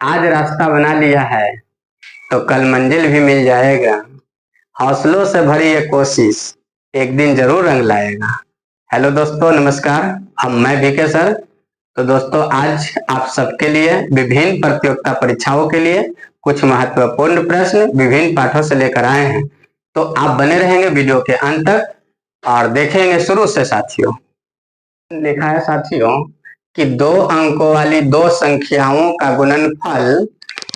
आज रास्ता बना लिया है तो कल मंजिल भी मिल जाएगा। हौसलों से भरी ये कोशिश एक दिन जरूर रंग लाएगा। हेलो दोस्तों, नमस्कार। अब मैं VK सर। तो दोस्तों, आज आप सबके लिए विभिन्न प्रतियोगिता परीक्षाओं के लिए कुछ महत्वपूर्ण प्रश्न विभिन्न पाठों से लेकर आए हैं। तो आप बने रहेंगे वीडियो के अंत तक और देखेंगे शुरू से। साथियों, लिखा है साथियों कि 2 अंकों वाली 2 संख्याओं का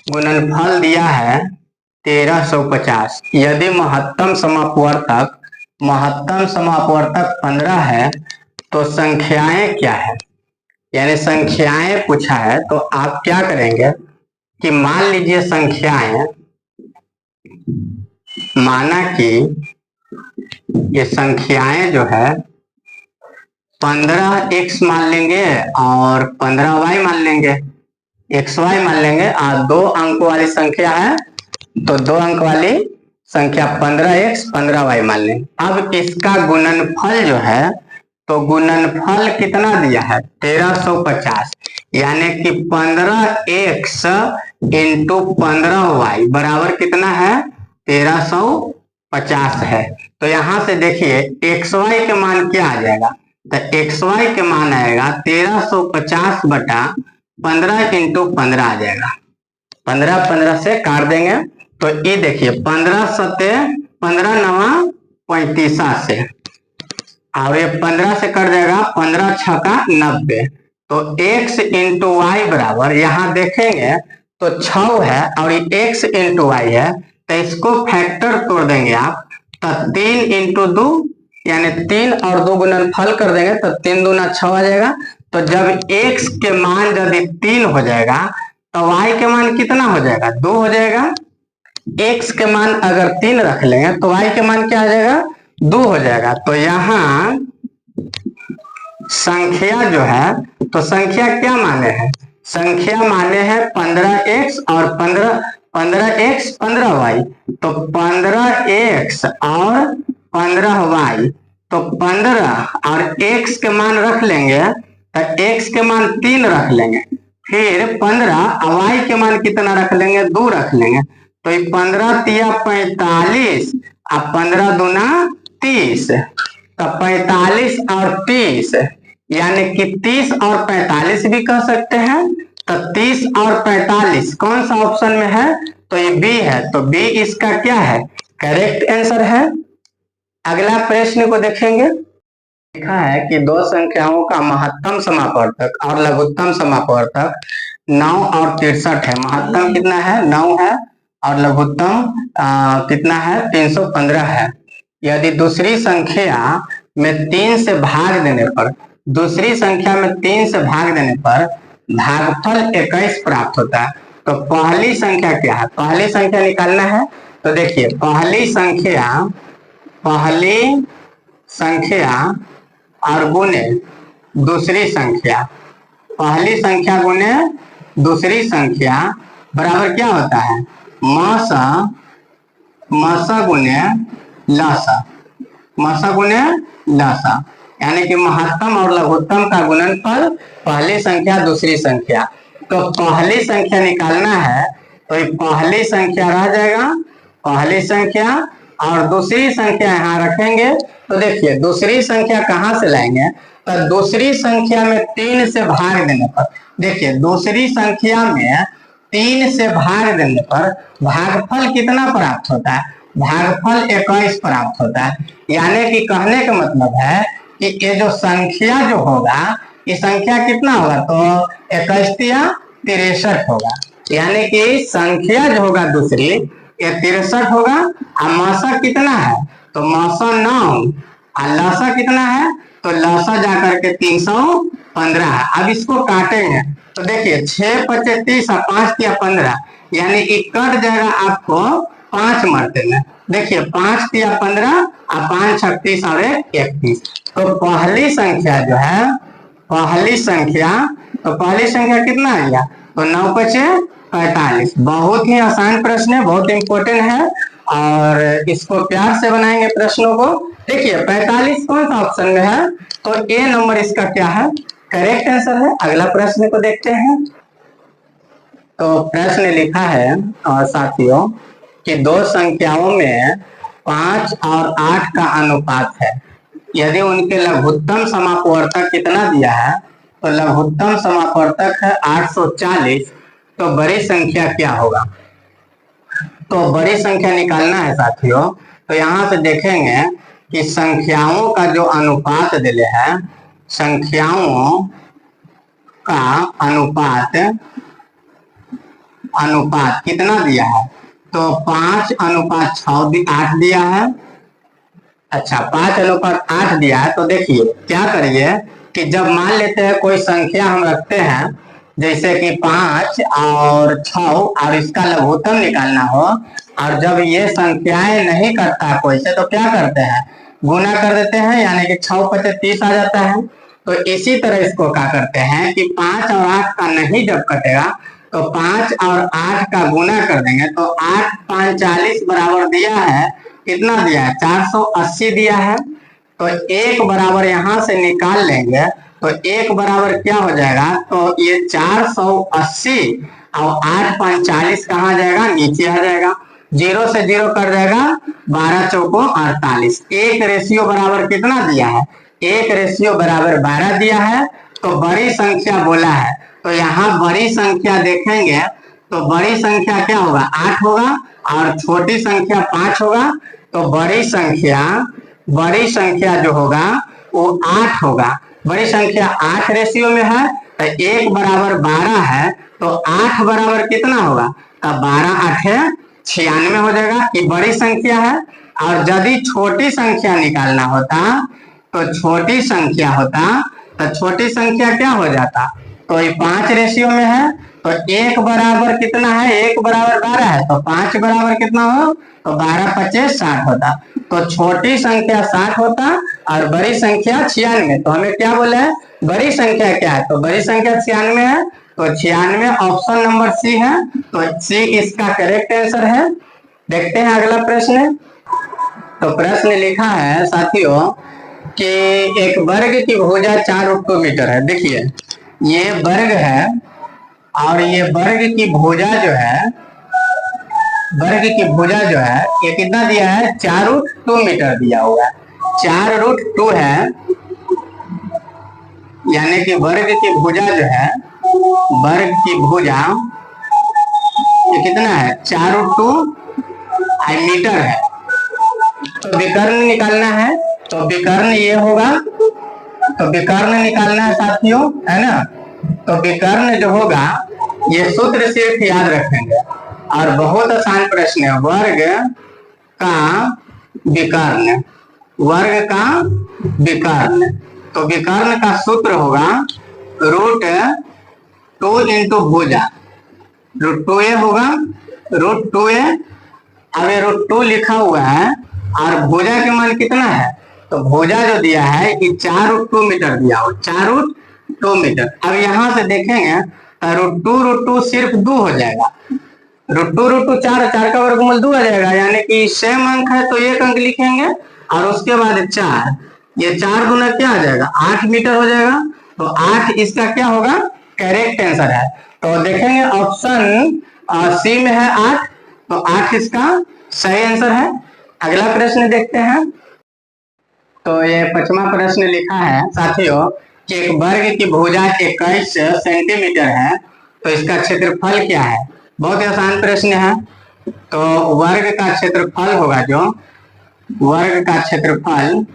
गुणनफल दिया है 1350। यदि महत्तम समापवर्तक 15 है तो संख्याएं क्या है, यानी संख्याएं पूछा है। तो आप क्या करेंगे कि मान लीजिए संख्याएं, माना कि ये संख्याएं जो है 15x मान लेंगे और 15y मान लेंगे, xy मान लेंगे। 2 अंक वाली संख्या है तो 2 अंक वाली संख्या 15x 15y मान लेंगे। अब इसका गुणनफल जो है, तो गुणनफल कितना दिया है 1350, यानी कि 15x इंटू 15y बराबर कितना है 1350 है। तो यहां से देखिए xy के मान क्या आ जाएगा, तो xy के मान आएगा 1350 बटा 15 इंटू 15 आ जाएगा। 15 से काट देंगे तो ये देखिए 15 सत्ते 15 नवा 35 से, और ये 15 से कट जाएगा 15 छक्का 90। तो x इंटू वाई बराबर, यहाँ देखेंगे तो 6 है और ये x इंटू वाई है, तो इसको फैक्टर तोड़ देंगे आप, तो 3 इंटू 2 यानी 3 और 2 गुणनफल कर देंगे तो 3 दूना 6 आ जाएगा। तो जब x के मान यदि 3 हो जाएगा तो y के मान कितना हो जाएगा 2 हो जाएगा। x के मान अगर 3 रख लेंगे तो y के मान क्या आ जाएगा 2 हो जाएगा। तो यहाँ संख्या जो है, तो संख्या क्या माने हैं, संख्या माने हैं 15x और 15x 15y, तो 15x और 15y, तो 15 और x के मान रख लेंगे तो x के मान 3 रख लेंगे, फिर 15 और y के मान कितना रख लेंगे 2 रख लेंगे। तो ये 15 तिया 45 और 15 दूना 30, तो 45 और 30 यानी कि 30 और 45 भी कह सकते हैं। तो 30 और 45 कौन सा ऑप्शन में है, तो ये बी है। तो बी इसका क्या है, करेक्ट आंसर है। अगला प्रश्न को देखेंगे। लिखा है कि 2 संख्याओं का महत्तम समापवर्तक और लघुत्तम समापवर्तक 9 और 63 है। महत्तम कितना है 9 है और लघुत्तम कितना है 315 है। यदि दूसरी संख्या में 3 से भाग देने पर, दूसरी संख्या में 3 से भाग देने पर भागफल 21 प्राप्त होता है, तो पहली संख्या क्या है, पहली संख्या निकालना है। तो देखिए पहली संख्या और गुने दूसरी संख्या, पहली संख्या गुने दूसरी संख्या बराबर क्या होता है मसा गुने लसा, यानी कि महत्तम और लघुत्तम का गुणनफल पहली संख्या दूसरी संख्या। तो पहली संख्या निकालना है तो ये पहली संख्या रह जाएगा, पहली संख्या और दूसरी संख्या यहाँ रखेंगे। तो देखिए दूसरी संख्या कहाँ से लाएंगे, तो दूसरी संख्या में 3 से भाग देने पर, देखिए दूसरी संख्या में 3 से भाग देने पर भागफल कितना प्राप्त होता है, भागफल 21 प्राप्त होता है। यानी कि कहने का मतलब है कि ये जो संख्या जो होगा, ये संख्या कितना होगा, तो 21 या 63 होगा। यानी कि संख्या जो होगा दूसरी ये 63 होगा। और मासा कितना है, तो मासा 9 और लसा कितना है, तो लसा जाकर के 315 है। अब इसको काटेंगे तो देखिए 6 पचे 30 और 5 तिया 15, यानी कि कट जाएगा आपको 5 मरते में। देखिए 5 तिया 15 और 5 छक 30 और 31। तो पहली संख्या जो है, पहली संख्या कितना आ गया, तो 9 पचे 45। बहुत ही आसान प्रश्न है, बहुत इंपॉर्टेंट है और इसको प्यार से बनाएंगे प्रश्नों को। देखिए 45 कौन सा ऑप्शन में है, तो ए नंबर इसका क्या है, करेक्ट आंसर है। अगला प्रश्न को देखते हैं। तो प्रश्न लिखा है और साथियों कि दो संख्याओं में 5 और 8 का अनुपात है। यदि उनके लघुत्तम समापवर्तक कितना दिया है, तो लघुत्तम समापवर्तक है 840, तो बड़ी संख्या क्या होगा। तो बड़ी संख्या निकालना है साथियों। तो यहाँ से देखेंगे कि संख्याओं का जो अनुपात दिले है, संख्याओं का अनुपात कितना दिया है, तो 5:6 8 दिया है। अच्छा, 5:8 दिया है। तो देखिए क्या करिए कि जब मान लेते हैं कोई संख्या हम रखते हैं, जैसे कि 5 और 6 और इसका लघुत्तम निकालना हो, और जब ये संख्याएं नहीं करता कोई से, तो क्या करते हैं, गुना कर देते हैं, यानी कि 6×5 30 आ जाता है। तो इसी तरह इसको क्या करते हैं कि 5 और 8 का नहीं जब कटेगा, तो 5 और 8 का गुना कर देंगे, तो 8 5 40 बराबर दिया है, कितना दिया है, 480 दिया है। तो एक बराबर यहां से निकाल लेंगे, तो एक बराबर क्या हो जाएगा, तो ये 480 और 8 5 40 कहाँ जाएगा, नीचे आ जाएगा। 0 से 0 कर जाएगा, 12 चौको 48। एक रेशियो बराबर कितना दिया है, एक रेशियो बराबर 12 दिया है। तो बड़ी संख्या बोला है, तो यहाँ बड़ी संख्या देखेंगे तो बड़ी संख्या क्या होगा, 8 होगा, और छोटी संख्या 5 होगा। तो बड़ी संख्या जो होगा वो 8 होगा। बड़ी संख्या 8 रेशियो में है, तो 1 बराबर 12 है, तो 8 बराबर कितना होगा, तो 12 8 96 हो जाएगा। ये बड़ी संख्या है। और यदि छोटी संख्या निकालना होता, तो छोटी संख्या क्या हो जाता, तो ये 5 रेशियो में है, तो 1 बराबर कितना है, 1 बराबर 12 है, तो 5 बराबर कितना हो, तो 12 25 60 होता। तो छोटी संख्या 60 होता और बड़ी संख्या 96। तो हमें क्या बोले है, बड़ी संख्या क्या है, तो बड़ी संख्या 96 है। तो 96 ऑप्शन नंबर सी है, तो सी इसका करेक्ट आंसर है। देखते हैं अगला प्रश्न। तो प्रश्न लिखा है साथियों कि एक वर्ग की भुजा 4 मीटर है। देखिए ये वर्ग है और ये वर्ग की भुजा जो है ये कितना दिया है, 4√2 मीटर दिया हुआ है। 4√2 है, यानी कि वर्ग की भुजा जो है, वर्ग की भुजा ये कितना है, 4√2 मीटर है। तो विकर्ण निकालना है, तो विकर्ण ये होगा, तो विकर्ण निकालना है साथियों, है ना। तो विकर्ण जो होगा ये सूत्र सिर्फ याद रखेंगे और बहुत आसान प्रश्न है। वर्ग का विकर्ण, तो विकर्ण का सूत्र होगा √2 इंटू भुजा, √2a होगा, √2a। अब ये √2 लिखा हुआ है और भुजा के मान कितना है, तो भुजा जो दिया है कि 4√2 मीटर दिया हो, 4√2 मीटर। अब यहां से देखेंगे √2 सिर्फ 2 हो जाएगा, √2 4 का वर्गमूल 2 आ जाएगा, यानी कि सेम अंक है तो 1 अंक लिखेंगे और उसके बाद 4, ये 4 गुना क्या आ जाएगा, 8 मीटर हो जाएगा। तो 8 इसका क्या होगा, करेक्ट आंसर है। तो देखेंगे ऑप्शन सी में है 8, तो 8 इसका सही आंसर है। अगला प्रश्न देखते हैं। तो ये 5वां प्रश्न लिखा है साथियों कि एक वर्ग की भुजा 21 सेंटीमीटर है, तो इसका क्षेत्रफल क्या है। बहुत ही आसान प्रश्न है। तो वर्ग का क्षेत्रफल होगा, जो वर्ग का क्षेत्रफल,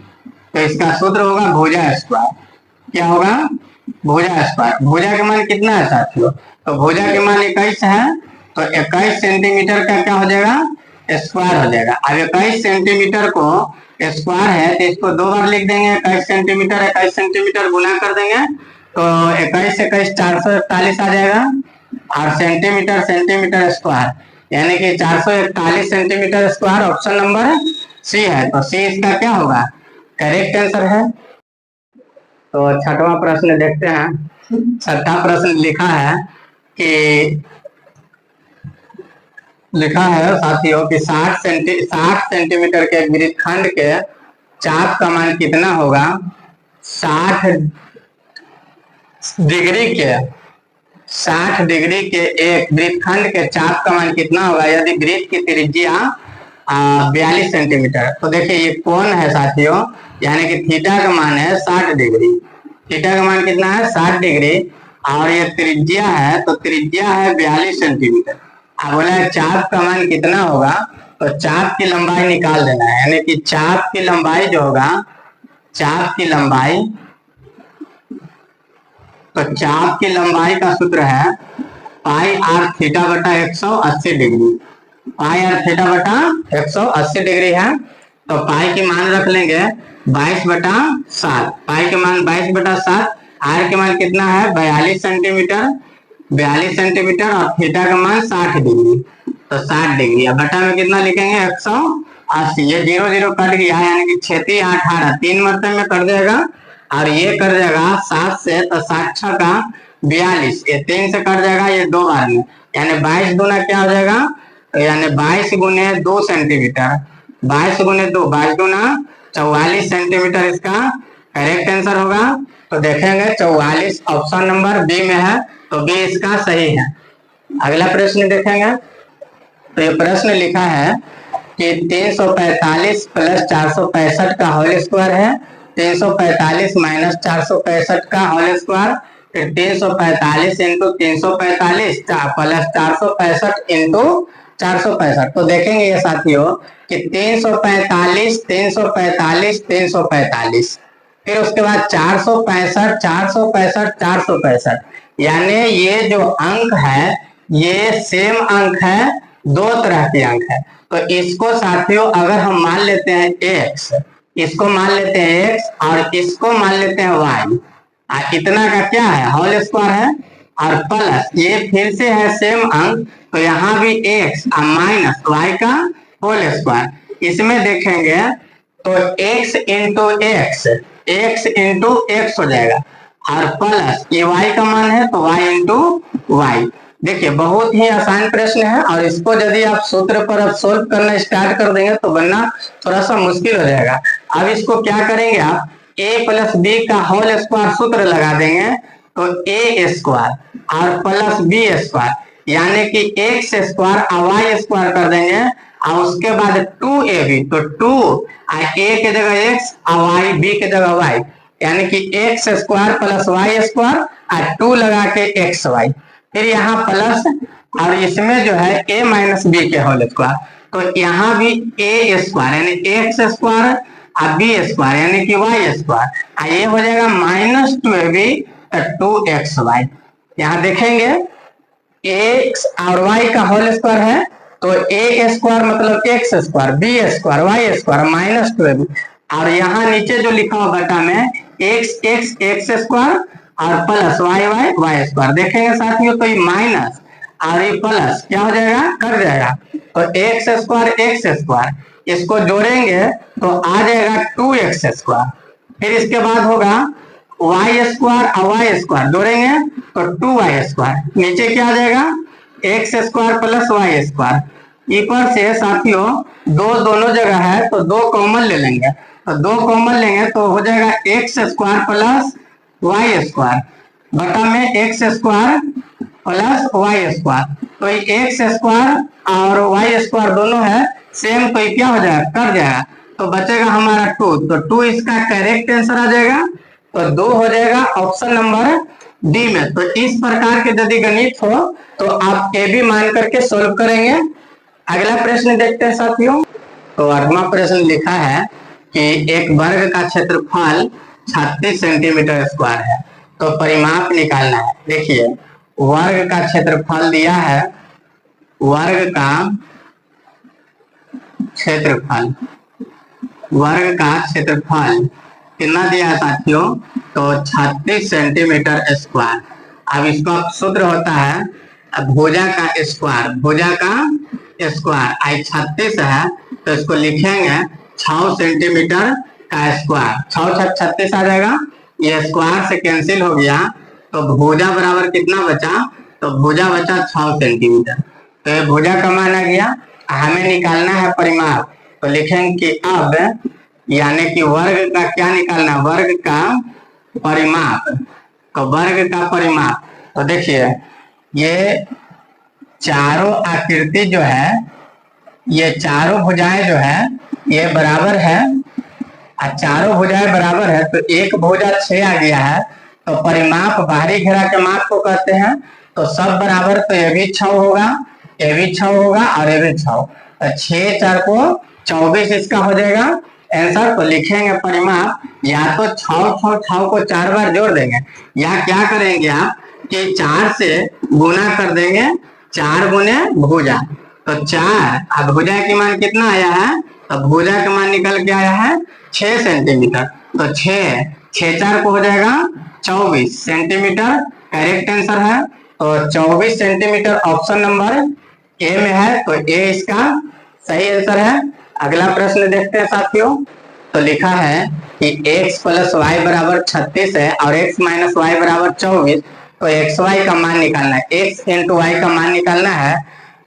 तो इसका सूत्र होगा भुजा स्क्वायर। क्या होगा, भुजा स्क्वायर। भुजा के मान कितना है साथियों, तो भुजा के मान 21 है, तो 21 सेंटीमीटर का क्या हो जाएगा, स्क्वायर हो जाएगा। अब 21 सेंटीमीटर को स्क्वायर है, तो इसको 2 बार लिख देंगे, 21 सेंटीमीटर गुना कर देंगे, तो 21 से 21 441 आ जाएगा, और सेंटीमीटर स्क्वायर, यानी कि 441 centimetre square option number C है। तो सी इसका क्या होगा, करेक्ट आंसर है। तो 6वां प्रश्न देखते हैं। 6वां प्रश्न लिखा है साथियों कि 60 सेंटीमीटर के वृत्तखंड के चाप का मान कितना होगा, 60 डिग्री के 60 डिग्री के एक वृत्तखंड के चाप का मान कितना होगा यदि वृत्त की त्रिज्या 42 सेंटीमीटर। तो देखिए ये कोण है साथियों, यानी कि थीटा का मान है 60 डिग्री। थीटा का मान कितना है 60 डिग्री, और ये त्रिज्या है, तो त्रिज्या है 42 सेंटीमीटर। अब बोला है चाप का मान कितना होगा, तो चाप की लंबाई निकाल देना है, यानी कि चाप की लंबाई जो होगा, चाप की लंबाई, तो चाप की लंबाई का सूत्र है पाई आर थीटा बटा 180 डिग्री। पाई आर थीटा बटा 180 डिग्री है, तो पाई की मान रख लेंगे 22/7। पाई के मान 22/7, आर के मान कितना है 42 सेंटीमीटर, 42 सेंटीमीटर, और थीटा का मान 60 डिग्री, तो 60 डिग्री। अब बटा में कितना लिखेंगे 180, ये 0 0 कट गया, यानी कि 6 18 3 मरतबे में कट जाएगा, और ये कर जाएगा 7 से, तो 7 6 का 42, ये 3 से कट जाएगा, ये 2 बार में, यानी 22 दूना क्या हो जाएगा, यानी 22 गुने 2 सेंटीमीटर, 22 गुने 2, 22 दूना 44 सेंटीमीटर इसका करेक्ट आंसर होगा। तो देखेंगे 44 ऑप्शन नंबर बी में है, तो बी इसका सही है। अगला प्रश्न देखेंगे, तो ये प्रश्न लिखा है कि 345 प्लस 465 का होल स्क्वायर है, 345 माइनस 465 का होल स्क्वायर, फिर 345 इंटू 345 प्लस 465 इंटू 465। तो देखेंगे ये साथियों कि 345 345 345, फिर उसके बाद 465 465 465, यानी ये जो अंक है ये सेम अंक है, दो तरह के अंक है। तो इसको साथियों अगर हम मान लेते हैं x, इसको मान लेते हैं x, और इसको मान लेते हैं y, इतना का क्या है होल स्क्वायर है, और प्लस ये फिर से है सेम अंक, तो यहाँ भी x और माइनस y का होल स्क्वायर। इसमें देखेंगे तो x into x into x हो जाएगा, और प्लस ये y का मान है तो y इंटू y। देखिए बहुत ही आसान प्रश्न है, और इसको यदि आप सूत्र पर अब सोल्व करना स्टार्ट कर देंगे तो बनना थोड़ा सा मुश्किल हो जाएगा। अब इसको क्या करेंगे आप a प्लस बी का होल स्क्वायर सूत्र लगा देंगे, तो a स्क्वायर और प्लस बी स्क्वायर, यानी कि x स्क्वायर और y स्क्वायर कर देंगे, और उसके बाद 2ab, तो 2 a के जगह x और y b के जगह y, यानी कि x square plus y square और 2 लगा के xy, फिर यहाँ प्लस, और इसमें जो है a माइनस बी के होल स्क्वायर, तो यहाँ भी a स्क्वायर यानी x स्क्वायर और बी स्क्वायर यानी कि y स्क्वायर, ये हो जाएगा माइनस 2ab 2xy। यहाँ देखेंगे x और y का होल स्क्वायर है, तो a स्क्वायर मतलब x square, b square y square minus 2ab, और यहाँ नीचे जो लिखा हुआ बटा में x स्क्वायर और प्लस y स्क्वायर, देखेंगे साथियों तो ये माइनस और ये प्लस क्या हो जाएगा कर जाएगा, तो x स्क्वायर इसको जोड़ेंगे तो आ जाएगा 2x स्क्वायर, फिर इसके बाद होगा y स्क्वायर और y स्क्वायर जोड़ेंगे तो 2y स्क्वायर, नीचे क्या आ जाएगा x square plus y square, ऊपर से साथियों दोनों जगह है तो 2 कॉमन ले लेंगे, तो 2 कॉमन लेंगे तो हो जाएगा x square plus y square बटा में x square plus y square, तो ये x स्क्वायर और y स्क्वायर दोनों है सेम, तो ये क्या हो जाएगा कट जाएगा, तो बचेगा हमारा 2, तो 2 इसका करेक्ट आंसर आ जाएगा, तो 2 हो जाएगा ऑप्शन नंबर डी में। तो इस प्रकार के यदि गणित हो तो आप ए बी मान करके सोल्व करेंगे। अगला प्रश्न देखते हैं साथियों, तो अगला प्रश्न लिखा है कि एक वर्ग का क्षेत्रफल 36 सेंटीमीटर स्क्वायर है, तो परिमाप निकालना है। देखिए वर्ग का क्षेत्रफल दिया है, वर्ग का क्षेत्रफल कितना दिया है साथियों, तो 36 सेंटीमीटर स्क्वायर। अब इसका सूत्र होता है भुजा का स्क्वायर, आई 36 है तो इसको लिखेंगे 6 सेंटीमीटर का स्क्वायर, 6 36 आ जाएगा, ये स्क्वायर से कैंसिल हो गया, तो भुजा बराबर कितना बचा, तो भुजा बचा 6 सेंटीमीटर, तो ये भुजा का मान आ गया। हमें निकालना है परिमाप, तो लिखेंगे कि अब यानी कि वर्ग का क्या निकालना है, वर्ग का परिमाप, तो वर्ग का परिमाप, तो देखिए ये चारों आकृति जो है, ये चारों भुजाएं जो है ये बराबर है, और चारों भुजाएं बराबर है, तो एक भुजा 6 आ गया है, तो परिमाप बाहरी घेरा के माप को कहते हैं। तो सब बराबर, तो ये भी 6 होगा, ये भी 6 होगा और ये भी 6, तो 6 4 को 24 इसका हो जाएगा आंसर। तो लिखेंगे परिमाप, या तो 6 को 4 बार जोड़ देंगे, या क्या करेंगे आप कि 4 से गुना कर देंगे, 4 गुने भुजा, तो 4, अब भुजा की मान कितना आया है, तो भुजा का मान निकल के आया है 6 सेंटीमीटर, तो 6 4 को हो जाएगा 24 सेंटीमीटर, करेक्ट आंसर है। तो 24 सेंटीमीटर ऑप्शन नंबर ए में है, तो ए इसका सही आंसर है। अगला प्रश्न देखते हैं साथियों। तो लिखा है कि x + y बराबर 36 है और x - y बराबर 24, तो xy का मान निकालना है, x × y का मान निकालना है।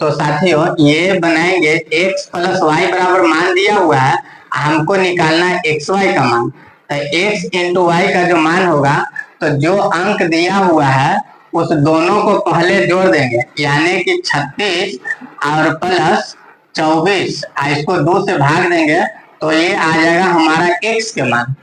तो साथियों ये बनाएंगे, x + y बराबर मान दिया हुआ है, हमको निकालना है xy का मान, तो x × y का जो मान होगा, तो जो अंक दिया हुआ है उस दोनों को पहले जोड़ देंगे, यानी कि 36 और प्लस 24, इसको 2 से भाग देंगे, तो ये आ जाएगा हमारा x के मान,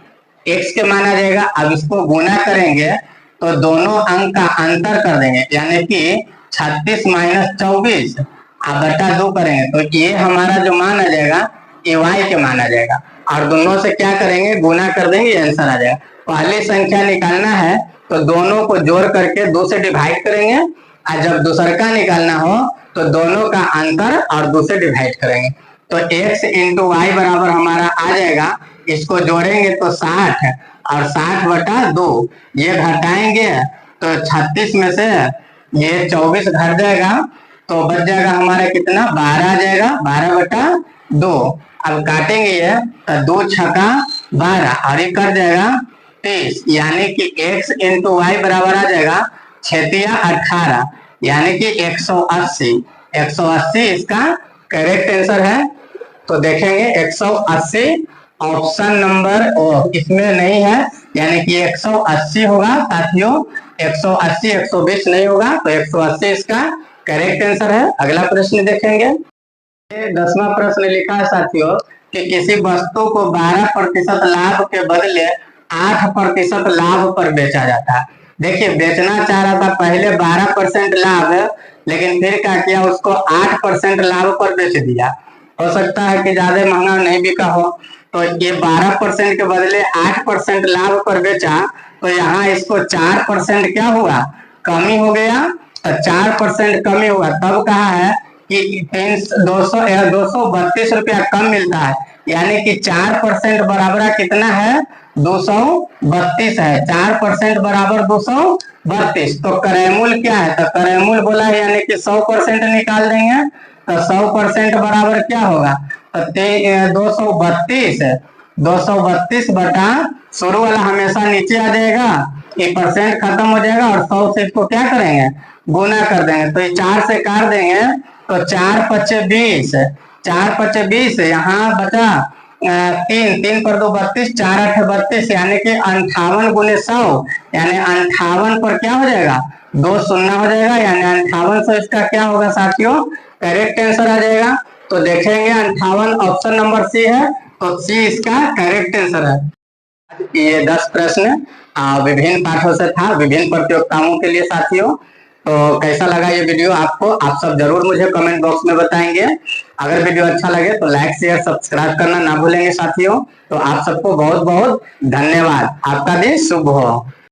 x के मान आ जाएगा। अब इसको गुना करेंगे तो दोनों अंक का अंतर कर देंगे, यानी कि 36 - 24 बटा 2 करेंगे, तो ये हमारा जो मान आ जाएगा ये y के मान आ जाएगा, और दोनों से क्या करेंगे, गुना कर देंगे, आंसर आ जाएगा। पहली संख्या निकालना है तो दोनों को जोड़ करके 2 से डिवाइड करेंगे, और जब दूसरा का निकालना हो तो दोनों का अंतर और 2 से डिवाइड करेंगे, तो x × y बराबर हमारा आ जाएगा, इसको जोड़ेंगे तो 60 और 60 बटा 2, ये घटाएंगे तो 36 में से ये 24 घट जाएगा, तो बच जाएगा हमारा कितना, 12 आ जाएगा, 12 बटा 2। अब काटेंगे ये तो 2 × 12 और ये कट जाएगा 30, यानी कि x × y बराबर आ जाएगा 6 × 18, यानी कि 180। 180 इसका करेक्ट आंसर है। तो देखेंगे 180 ऑप्शन नंबर इसमें नहीं है, यानी कि 180 होगा साथियों, 180 120 नहीं होगा, तो 180 इसका करेक्ट आंसर है। अगला प्रश्न देखेंगे। 10वां प्रश्न लिखा है साथियों कि किसी वस्तु को 12% लाभ के बदले 8% लाभ पर बेचा जाता है। देखिए बेचना चाह रहा था पहले 12% लाभ, लेकिन फिर क्या किया, उसको 8% लाभ पर बेच दिया। हो सकता है कि ज्यादा महंगा नहीं बिका हो, तो ये 12% के बदले 8% लाभ पर बेचा, तो यहाँ इसको 4% क्या हुआ, कमी हो गया, तो 4% कमी हुआ, तब कहा है कि 232 रुपया कम मिलता है, यानी कि 4% बराबर कितना है, 232 है, 4% बराबर 232। तो क्रयमूल्य क्या है, तो क्रयमूल्य बोला है, यानी कि 100% निकाल देंगे, तो 100% बराबर क्या होगा, तो 232 बटा शुरू वाला हमेशा नीचे आ जाएगा, ये परसेंट खत्म हो जाएगा, और 100 से इसको क्या करेंगे, गुना कर देंगे, तो ये 4 से काट देंगे, तो 4 × 5 = 20, 4 × 5 = 20, यहाँ बचा 3 पर 2 32, 4 × 8 = 32, यानी कि 58 × 100, यानी 58 पर क्या हो जाएगा, 2 शून्य हो जाएगा, यानी 5800 इसका क्या होगा साथियों, करेक्ट आंसर आ जाएगा। तो देखेंगे 58 ऑप्शन नंबर सी है, तो सी इसका करेक्ट आंसर है। ये 10 प्रश्न विभिन्न पाठों से था, विभिन्न प्रतियोगिताओं के लिए साथियों। तो कैसा लगा ये वीडियो आपको, आप सब जरूर मुझे कमेंट बॉक्स में बताएंगे। अगर वीडियो अच्छा लगे तो लाइक शेयर सब्सक्राइब करना ना भूलेंगे साथियों। तो आप सबको बहुत बहुत धन्यवाद, आपका दिन शुभ हो।